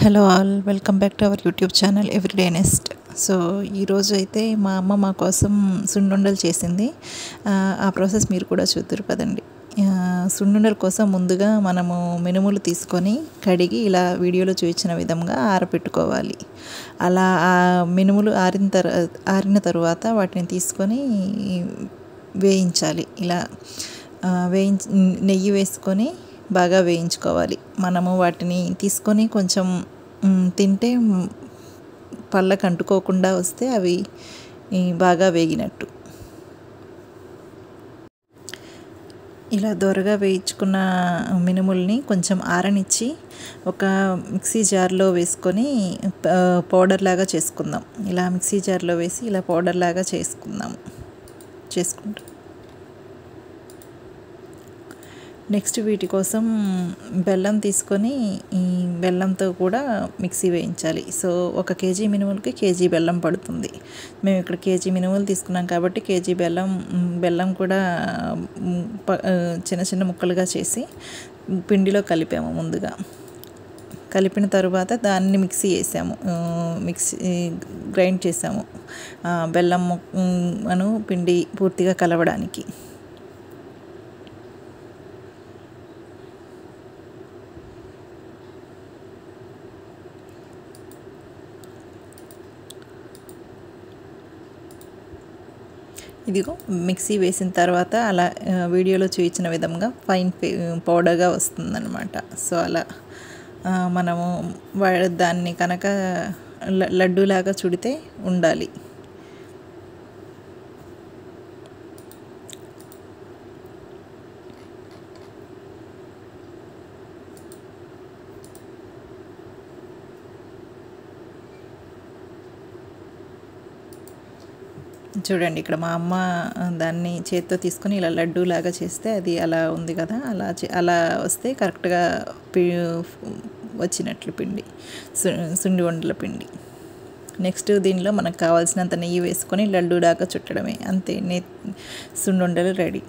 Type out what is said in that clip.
Hello all, welcome back to our YouTube channel everyday nest. So ఈరోజు అయితే మా అమ్మ మా కోసం సున్నుండలు చేసింది. ఆ ప్రాసెస్ మీరు కూడా చూద్దరు కదండి. సున్నుండల కోసం ముందుగా మనము మినుములు తీసుకొని కడిగి ఇలా వీడియోలో చూపించిన విధంగా ఆరబెట్టుకోవాలి. అలా ఆ మినుములు ఆరిన తర్వాత వాటిని తీసుకొని వేయించాలి. ఇలా నెయ్యి వేసుకొని బాగా వేయించుకోవాలి. మనము వాటిని తీసుకొని కొంచెం తింటే పళ్ళకు అంటుకోకుండా వస్తే అవి బాగా వేగినట్టు. ఇలా దోరగా వేయించుకున్న మినుముల్ని కొంచెం ఆరనిచ్చి ఒక మిక్సీ జార్లో వేసుకొని పౌడర్ లాగా చేసుకుందాం. ఇలా మిక్సీ జార్లో వేసి ఇలా పౌడర్ లాగా చేసుకుంటాం. నెక్స్ట్ వీటి కోసం బెల్లం తీసుకొని ఈ బెల్లంతో కూడా మిక్సీ వేయించాలి. సో 1 కేజీ మినుములకి కేజీ బెల్లం పడుతుంది. మేము ఇక్కడ కేజీ మినుములు తీసుకున్నాం కాబట్టి కేజీ బెల్లం కూడా చిన్న చిన్న ముక్కలుగా చేసి పిండిలో కలిపాము. ముందుగా కలిపిన తర్వాత దాన్ని మిక్సీ గ్రైండ్ చేసాము. బెల్లం పిండి పూర్తిగా కలవడానికి. ఇదిగో మిక్సీ వేసిన తర్వాత అలా వీడియోలో చూపించిన విధంగా ఫైన్ పౌడర్గా వస్తుందన్నమాట. సో అలా మనము దాన్ని కనుక లడ్డూలాగా చుడితే ఉండాలి. చూడండి, ఇక్కడ మా అమ్మ దాన్ని చేత్తో తీసుకొని ఇలా లడ్డూలాగా చేస్తే అది అలా ఉంది కదా. అలా వస్తే కరెక్ట్గా వచ్చినట్లు పిండి, సుండి వండల పిండి. నెక్స్ట్ దీనిలో మనకు కావాల్సినంత నెయ్యి వేసుకొని లడ్డూలాగా చుట్టడమే, అంతే. సుండి వండలు రెడీ.